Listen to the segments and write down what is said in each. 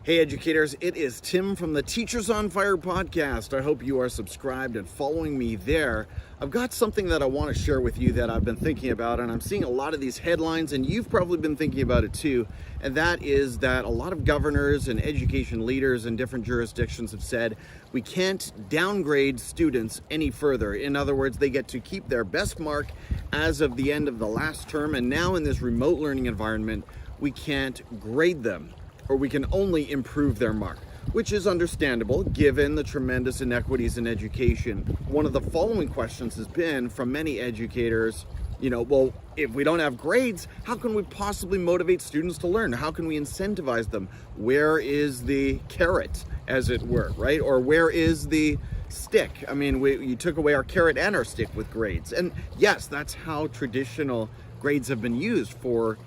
Hey educators, it is Tim from the Teachers on Fire podcast. I hope you are subscribed and following me there. I've got something that I want to share with you that I've been thinking about, and I'm seeing a lot of these headlines, and you've probably been thinking about it too, and that is that a lot of governors and education leaders in different jurisdictions have said we can't downgrade students any further. In other words, they get to keep their best mark as of the end of the last term, and now in this remote learning environment, we can't grade them, or we can only improve their mark, which is understandable given the tremendous inequities in education. One of the following questions has been from many educators, well, if we don't have grades, how can we possibly motivate students to learn? How can we incentivize them? Where is the carrot, as it were, right? Or where is the stick? I mean, you took away our carrot and our stick with grades. And yes, that's how traditional grades have been used for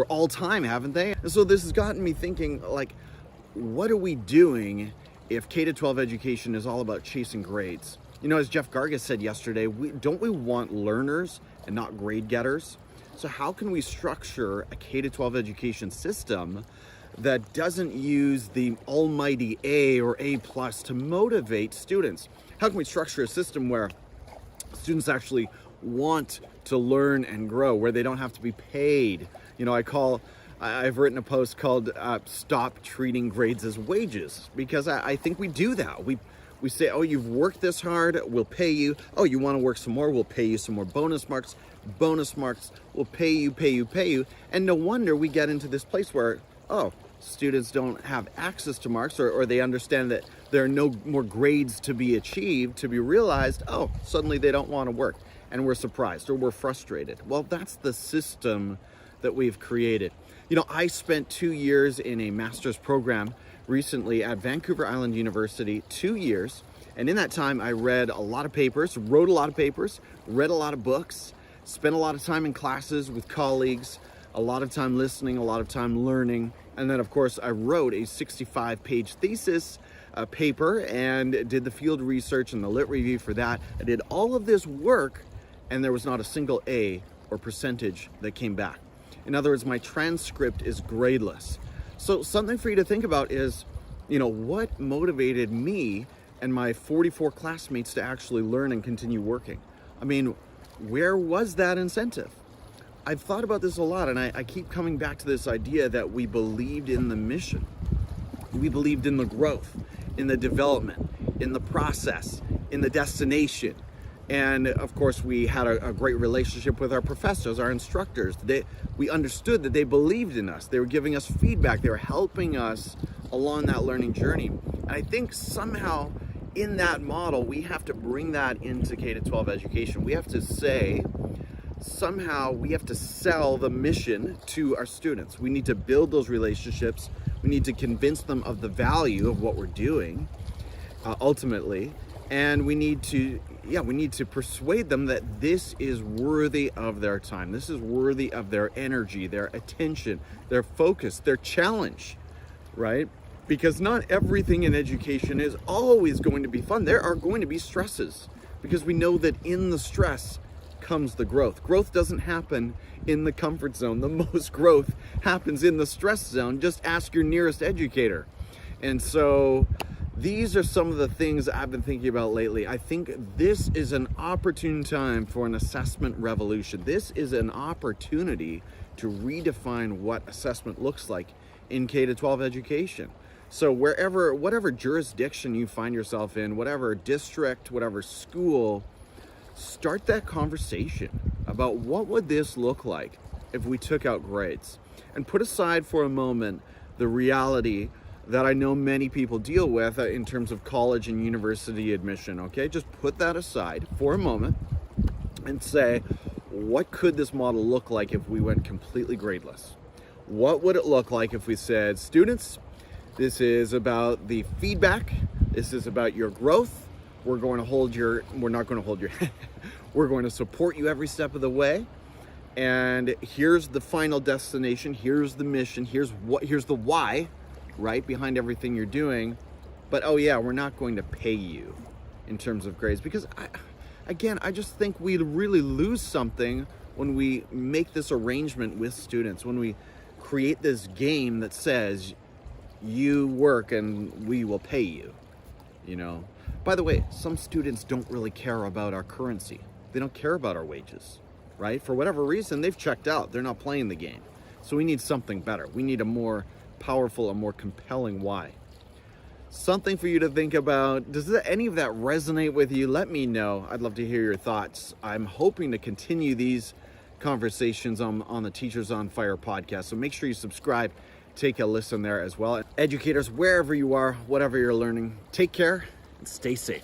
all time, haven't they? And so this has gotten me thinking, what are we doing if K-12 education is all about chasing grades? As Jeff Gargas said yesterday, don't we want learners and not grade getters? So how can we structure a K-12 education system that doesn't use the almighty A or A+ to motivate students? How can we structure a system where students actually want to learn and grow, where they don't have to be paid? I've written a post called Stop Treating Grades as Wages, because I think we do that. We say, oh, you've worked this hard, we'll pay you. Oh, you want to work some more, we'll pay you some more bonus marks. Bonus marks will pay you. And no wonder we get into this place where, students don't have access to marks, or they understand that there are no more grades to be achieved, to be realized. Suddenly they don't want to work, and we're surprised or we're frustrated. Well, that's the system that we've created. I spent 2 years in a master's program recently at Vancouver Island University, 2 years. And in that time, I read a lot of papers, wrote a lot of papers, read a lot of books, spent a lot of time in classes with colleagues, a lot of time listening, a lot of time learning. And then, of course, I wrote a 65-page thesis paper and did the field research and the lit review for that. I did all of this work, and there was not a single A or percentage that came back. In other words, my transcript is gradeless. So something for you to think about is, what motivated me and my 44 classmates to actually learn and continue working? I mean, where was that incentive? I've thought about this a lot, and I keep coming back to this idea that we believed in the mission. We believed in the growth, in the development, in the process, in the destination. And of course, we had a great relationship with our professors, our instructors. We understood that they believed in us. They were giving us feedback. They were helping us along that learning journey. And I think somehow in that model, we have to bring that into K-12 education. We have to say, somehow we have to sell the mission to our students. We need to build those relationships. We need to convince them of the value of what we're doing, ultimately. And we need to persuade them that this is worthy of their time. This is worthy of their energy, their attention, their focus, their challenge, right? Because not everything in education is always going to be fun. There are going to be stresses, because we know that in the stress comes the growth. Growth doesn't happen in the comfort zone. The most growth happens in the stress zone. Just ask your nearest educator. And so these are some of the things I've been thinking about lately. I think this is an opportune time for an assessment revolution. This is an opportunity to redefine what assessment looks like in K-12 education. So whatever jurisdiction you find yourself in, whatever district, whatever school, start that conversation about what would this look like if we took out grades, and put aside for a moment the reality that I know many people deal with in terms of college and university admission, okay? Just put that aside for a moment and say, what could this model look like if we went completely gradeless? What would it look like if we said, students, this is about the feedback, this is about your growth, we're not going to hold your hand, we're going to support you every step of the way, and here's the final destination, here's the mission, here's the why, right, behind everything you're doing. But we're not going to pay you in terms of grades, because I just think we really lose something when we make this arrangement with students, when we create this game that says you work and we will pay you, you know. By the way, some students don't really care about our currency. They don't care about our wages, right? For whatever reason, they've checked out. They're not playing the game. So we need something better. We need a more powerful, a more compelling why. Something for you to think about. Does any of that resonate with you? Let me know. I'd love to hear your thoughts. I'm hoping to continue these conversations on the Teachers on Fire podcast. So make sure you subscribe, take a listen there as well. Educators, wherever you are, whatever you're learning, take care and stay safe.